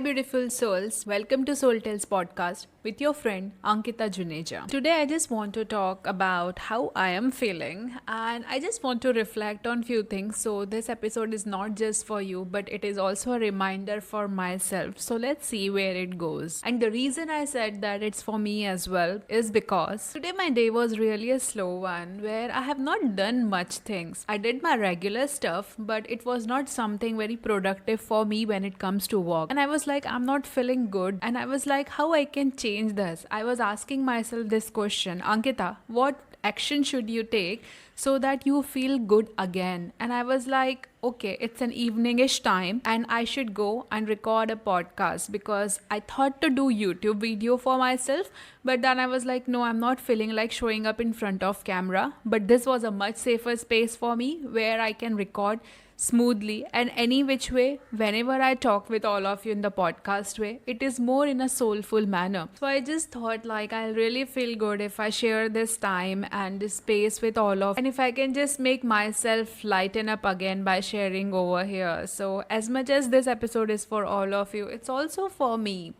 Hi, beautiful souls. Welcome to Soul Tales podcast with your friend Ankita Juneja. Today, I just want to talk about how I am feeling, and I just want to reflect on few things. So, this episode is not just for you, but it is also a reminder for myself. So, let's see where it goes. And the reason I said that it's for me as well is because today my day was really a slow one where I have not done much things. I did my regular stuff, but it was not something very productive for me when it comes to work. And I was like, I'm not feeling good. And I was like, how I can change this? I was asking myself this question, Ankita, what action should you take so that you feel good again? And I was like, okay, it's an eveningish time and I should go and record a podcast because I thought to do YouTube video for myself, but then I was like, no, I'm not feeling like showing up in front of camera. But this was a much safer space for me where I can record smoothly and any which way. Whenever I talk with all of you in the podcast way, it is more in a soulful manner. So I just thought like I'll really feel good if I share this time and this space with all of, and if I can just make myself lighten up again by sharing over here. So as much as this episode is for all of you, it's also for me.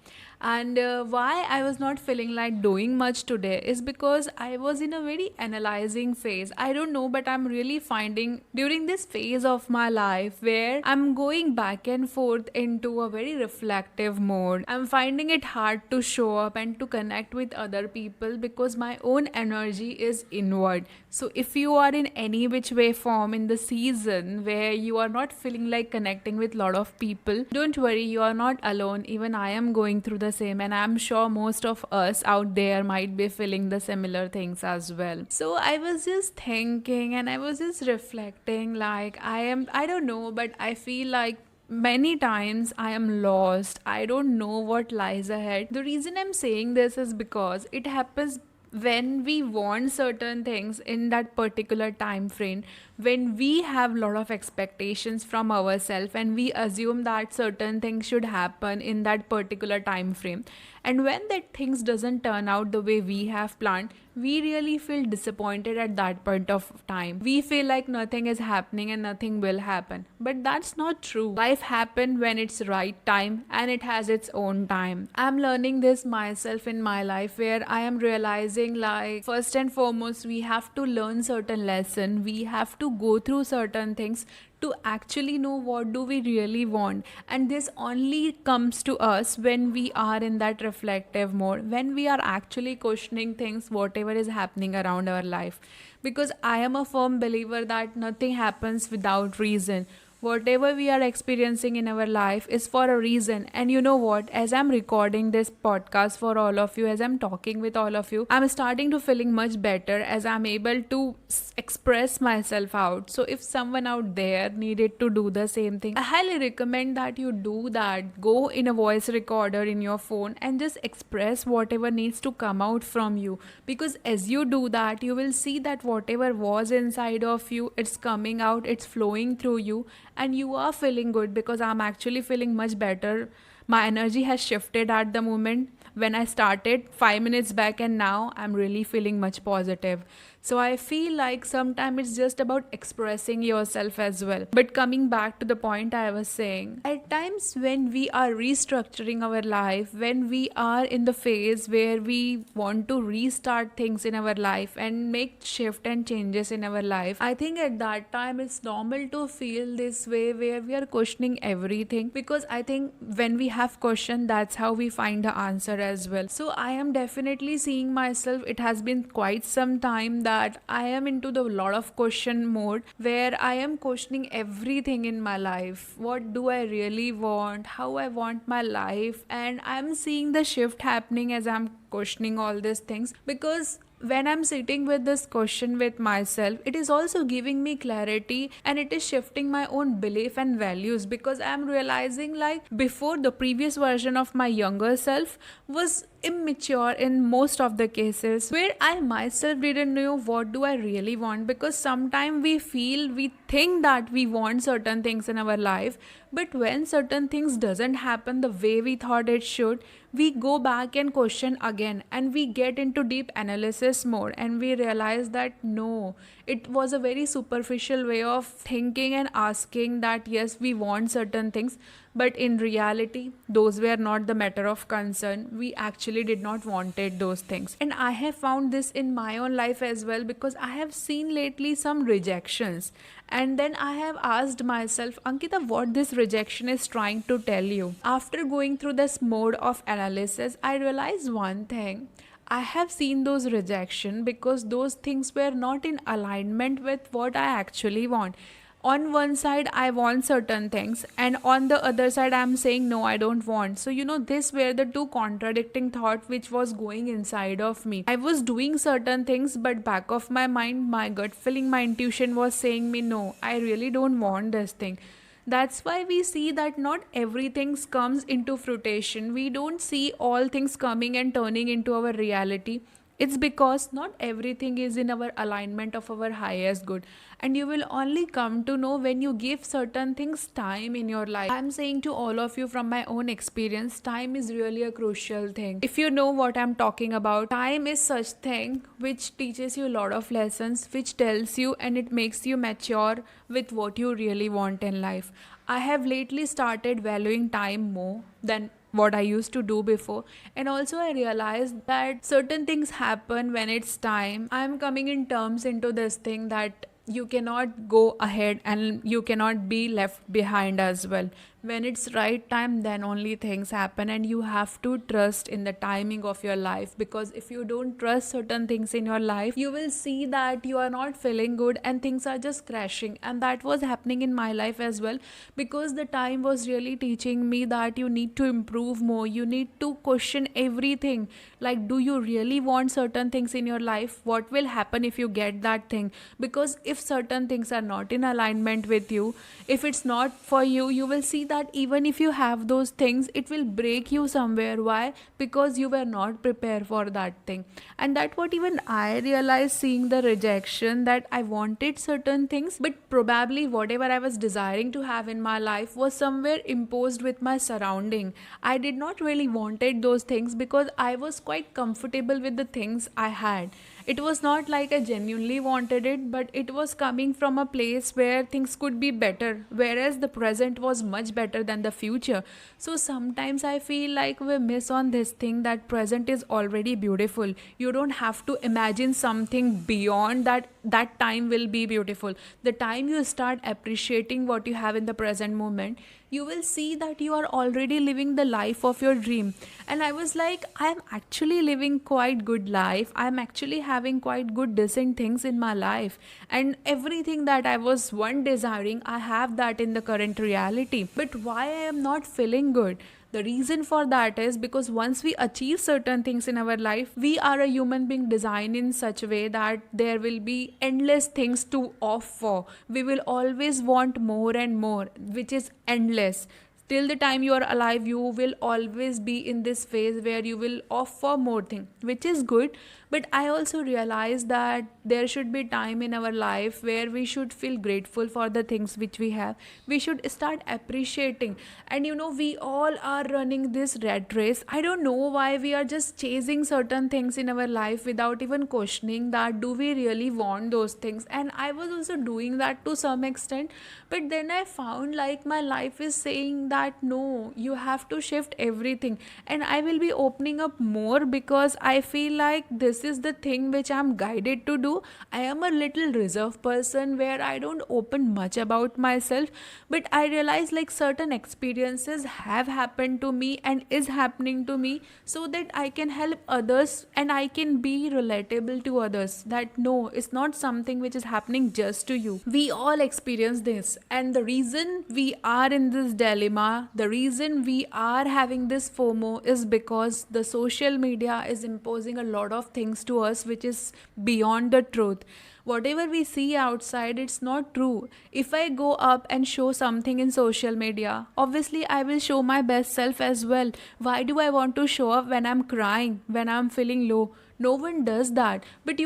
And why I was not feeling like doing much today is because I was in a very analyzing phase. I don't know, but I'm really finding during this phase of my life where I'm going back and forth into a very reflective mode. I'm finding it hard to show up and to connect with other people because my own energy is inward. So if you are in any which way form in the season where you are not feeling like connecting with a lot of people, don't worry, you are not alone. Even I am going through the same, and I'm sure most of us out there might be feeling the similar things as well. So I was just thinking and I was just reflecting like I don't know, but I feel like many times I am lost. I don't know what lies ahead. The reason I'm saying this is because it happens when we want certain things in that particular time frame, when we have a lot of expectations from ourselves and we assume that certain things should happen in that particular time frame, and when that things doesn't turn out the way we have planned, we really feel disappointed at that point of time. We feel like nothing is happening and nothing will happen, but that's not true. Life happens when it's right time and it has its own time. I'm learning this myself in my life where I am realizing like first and foremost we have to learn certain lesson, we have to go through certain things to actually know what do we really want. And this only comes to us when we are in that reflective mode, when we are actually questioning things whatever is happening around our life. Because I am a firm believer that nothing happens without reason. Whatever we are experiencing in our life is for a reason. And you know what? As I'm recording this podcast for all of you, as I'm talking with all of you, I'm starting to feeling much better as I'm able to express myself out. So if someone out there needed to do the same thing, I highly recommend that you do that. Go in a voice recorder in your phone and just express whatever needs to come out from you. Because as you do that, you will see that whatever was inside of you, it's coming out, it's flowing through you, and you are feeling good. Because I'm actually feeling much better. My energy has shifted at the moment when I started 5 minutes back, and now I'm really feeling much positive. So I feel like sometimes it's just about expressing yourself as well. But coming back to the point I was saying, at times when we are restructuring our life, when we are in the phase where we want to restart things in our life and make shift and changes in our life, I think at that time it's normal to feel this way where we are questioning everything. Because I think when we have question, that's how we find the answer as well. So I am definitely seeing myself, it has been quite some time that I am into the lot of question mode where I am questioning everything in my life. What do I really want? How I want my life? And I'm seeing the shift happening as I'm questioning all these things. Because when I'm sitting with this question with myself, it is also giving me clarity and it is shifting my own belief and values. Because I'm realizing like before, the previous version of my younger self was immature in most of the cases, where I myself didn't know what do I really want. Because sometimes we think that we want certain things in our life, but when certain things doesn't happen the way we thought it should, we go back and question again, and we get into deep analysis mode, and we realize that no, it was a very superficial way of thinking and asking that yes, we want certain things, But in reality, those were not the matter of concern. We actually did not wanted those things. And I have found this in my own life as well, because I have seen lately some rejections. And then I have asked myself, Ankita, what this rejection is trying to tell you. After going through this mode of analysis, I realized one thing. I have seen those rejection because those things were not in alignment with what I actually want. On one side I want certain things, and on the other side I'm saying no, I don't want. So this were the two contradicting thought which was going inside of me. I was doing certain things, but back of my mind, my gut feeling, my intuition was saying me no, I really don't want this thing. That's why we see that not everything comes into fruition. We don't see all things coming and turning into our reality. It's because not everything is in our alignment of our highest good. And you will only come to know when you give certain things time in your life. I'm saying to all of you from my own experience, time is really a crucial thing. If you know what I'm talking about, time is such thing which teaches you a lot of lessons, which tells you and it makes you mature with what you really want in life. I have lately started valuing time more than what I used to do before. And also I realized that certain things happen when it's time. I'm coming in terms into this thing that you cannot go ahead and you cannot be left behind as well. When it's right time, then only things happen, and you have to trust in the timing of your life. Because if you don't trust certain things in your life, you will see that you are not feeling good and things are just crashing. And that was happening in my life as well, because the time was really teaching me that you need to improve more. You need to question everything. Like, do you really want certain things in your life? What will happen if you get that thing? Because if certain things are not in alignment with you, if it's not for you, you will see that even if you have those things, it will break you somewhere. Why? Because you were not prepared for that thing. And that what even I realized seeing the rejection, that I wanted certain things, but probably whatever I was desiring to have in my life was somewhere imposed with my surrounding. I did not really wanted those things because I was quite comfortable with the things I had. It was not like I genuinely wanted it, but it was coming from a place where things could be better, whereas the present was much better than the future. So sometimes I feel like we miss on this thing that present is already beautiful. You don't have to imagine something beyond that time will be beautiful. The time you start appreciating what you have in the present moment, you will see that you are already living the life of your dream. And I was like, I'm actually living quite good life. I'm actually having quite good decent things in my life. And everything that I was one desiring, I have that in the current reality. But why I am not feeling good? The reason for that is because once we achieve certain things in our life, we are a human being designed in such a way that there will be endless things to opt for. We will always want more and more, which is endless. Till the time you are alive, you will always be in this phase where you will opt for more things, which is good. But I also realize that there should be time in our life where we should feel grateful for the things which we have. We should start appreciating. And we all are running this rat race. I don't know why we are just chasing certain things in our life without even questioning that do we really want those things. And I was also doing that to some extent. But then I found like my life is saying that no, you have to shift everything. And I will be opening up more because I feel like this is the thing which I'm guided to do. I am a little reserved person where I don't open much about myself, but I realize like certain experiences have happened to me and is happening to me, so that I can help others and I can be relatable to others. That no, it's not something which is happening just to you. We all experience this, and the reason we are in this dilemma, the reason we are having this FOMO is because the social media is imposing a lot of things to us which is beyond the truth. Whatever we see outside, it's not true. If I go up and show something in social media, obviously I will show my best self as well. Why do I want to show up when I'm crying, when I'm feeling low? No one does that. But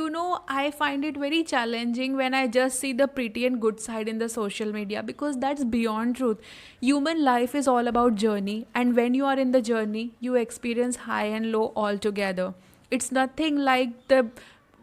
I find it very challenging when I just see the pretty and good side in the social media, because that's beyond truth. Human life is all about journey, and when you are in the journey, you experience high and low all together. It's nothing like the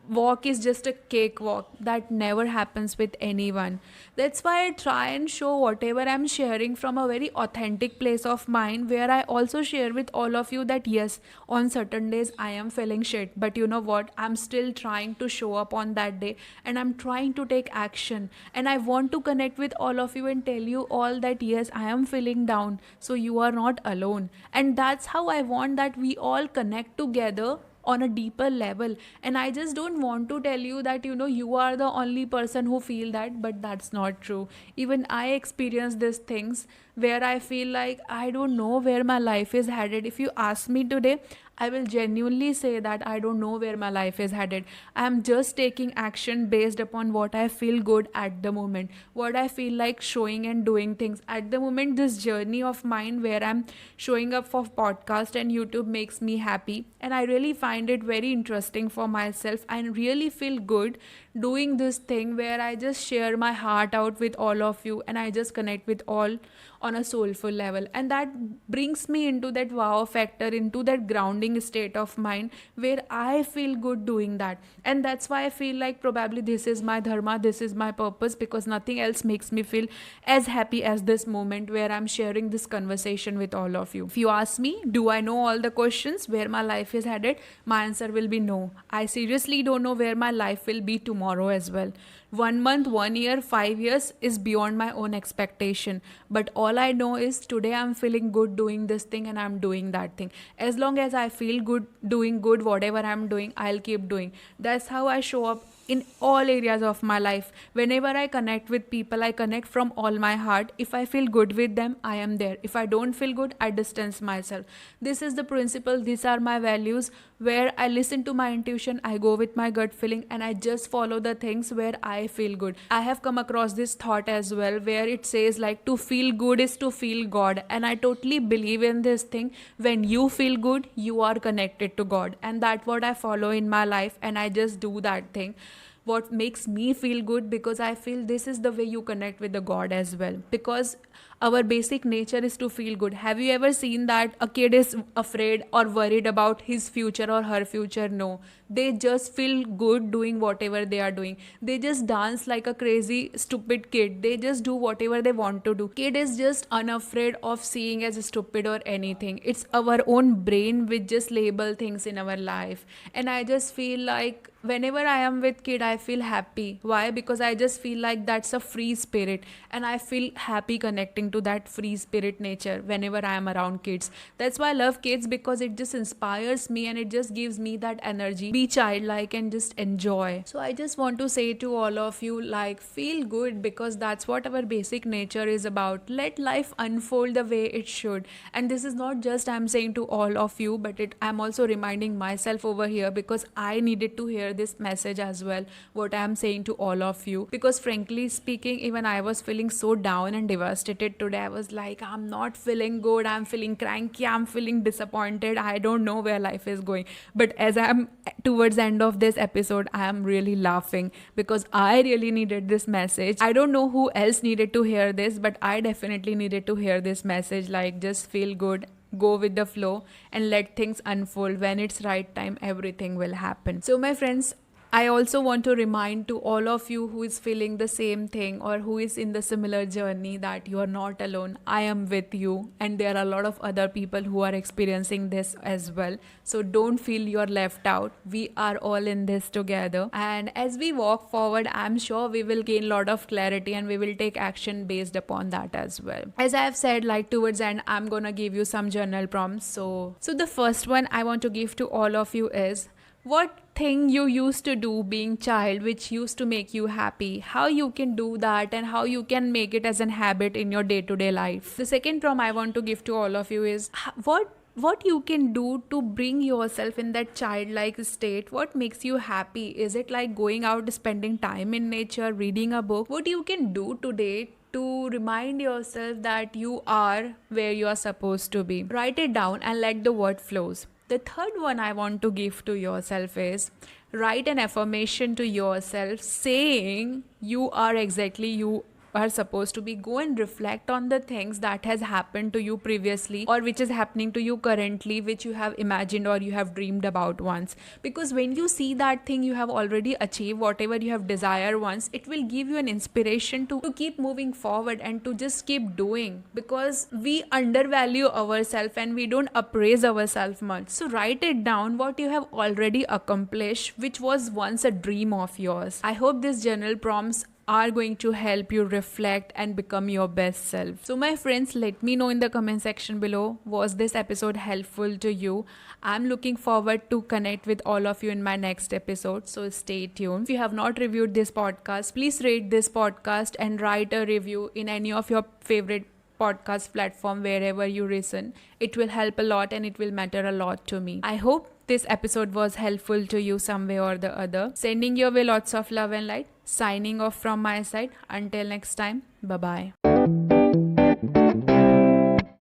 walk is just a cakewalk. That never happens with anyone. That's why I try and show whatever I'm sharing from a very authentic place of mind, where I also share with all of you that yes, on certain days I am feeling shit, but you know what, I'm still trying to show up on that day, and I'm trying to take action, and I want to connect with all of you and tell you all that yes, I am feeling down, so you are not alone. And that's how I want that we all connect together on a deeper level. And I just don't want to tell you that you are the only person who feel that, but that's not true. Even I experience these things where I feel like I don't know where my life is headed. If you ask me today, I will genuinely say that I don't know where my life is headed. I am just taking action based upon what I feel good at the moment, what I feel like showing and doing things. At the moment, this journey of mine where I'm showing up for podcast and YouTube makes me happy. And I really find it very interesting for myself and really feel good doing this thing where I just share my heart out with all of you and I just connect with all on a soulful level. And that brings me into that wow factor, into that grounding state of mind where I feel good doing that. And that's why I feel like probably this is my dharma, this is my purpose, because nothing else makes me feel as happy as this moment where I'm sharing this conversation with all of you. If you ask me, do I know all the questions where my life is headed? My answer will be no. I seriously don't know where my life will be tomorrow as well. 1 month, 1 year, 5 years is beyond my own expectation. But all I know is today I'm feeling good doing this thing and I'm doing that thing. As long as I feel good doing good, whatever I'm doing, I'll keep doing. That's how I show up in all areas of my life. Whenever I connect with people, I connect from all my heart. If I feel good with them, I am there. If I don't feel good, I distance myself. This is the principle. These are my values, where I listen to my intuition, I go with my gut feeling, and I just follow the things where I feel good. I have come across this thought as well where it says like to feel good is to feel God. And I totally believe in this thing. When you feel good, you are connected to God. And that's what I follow in my life, and I just do that thing what makes me feel good, because I feel this is the way you connect with the God as well, because our basic nature is to feel good. Have you ever seen that a kid is afraid or worried about his future or her future? No, they just feel good doing whatever they are doing. They just dance like a crazy stupid kid. They just do whatever they want to do. Kid is just unafraid of seeing as stupid or anything. It's our own brain which just label things in our life. And I just feel like whenever I am with kid, I feel happy. Why? Because I just feel like that's a free spirit, and I feel happy connecting to that free spirit nature whenever I am around kids. That's why I love kids, because it just inspires me and it just gives me that energy. Be childlike and just enjoy. So I just want to say to all of you, like, feel good, because that's what our basic nature is about. Let life unfold the way it should. And this is not just I'm saying to all of you, but I'm also reminding myself over here, because I needed to hear this message as well, what I'm saying to all of you. Because frankly speaking, even I was feeling so down and devastated today. I was like, I'm not feeling good, I'm feeling cranky, I'm feeling disappointed, I don't know where life is going. But as I'm towards the end of this episode, I am really laughing, because I really needed this message. I don't know who else needed to hear this, but I definitely needed to hear this message. Like, just feel good, go with the flow, and let things unfold. When it's right time, everything will happen. So my friends, I also want to remind to all of you who is feeling the same thing or who is in the similar journey, that you are not alone. I am with you, and there are a lot of other people who are experiencing this as well. So don't feel you're left out. We are all in this together. And as we walk forward, I'm sure we will gain a lot of clarity and we will take action based upon that as well. As I have said, like towards the end, I'm gonna give you some journal prompts. So the first one I want to give to all of you is, what thing you used to do being child which used to make you happy, how you can do that and how you can make it as an habit in your day-to-day life. The second prompt I want to give to all of you is, what you can do to bring yourself in that childlike state. What makes you happy? Is it like going out, spending time in nature, reading a book? What you can do today to remind yourself that you are where you are supposed to be? Write it down and let the word flows. The third one I want to give to yourself is, write an affirmation to yourself saying you are exactly you are supposed to be, go and reflect on the things that has happened to you previously or which is happening to you currently, which you have imagined or you have dreamed about once. Because when you see that thing you have already achieved, whatever you have desired once, it will give you an inspiration to keep moving forward and to just keep doing, because we undervalue ourselves and we don't appraise ourselves much. So write it down what you have already accomplished, which was once a dream of yours. I hope these journal prompts are going to help you reflect and become your best self. So my friends, let me know in the comment section below, was this episode helpful to you? I'm looking forward to connect with all of you in my next episode, so stay tuned. If you have not reviewed this podcast, please rate this podcast and write a review in any of your favorite podcast platform wherever you listen. It will help a lot and it will matter a lot to me. I hope this episode was helpful to you some way or the other. Sending your way lots of love and light. Signing off from my side. Until next time. Bye-bye.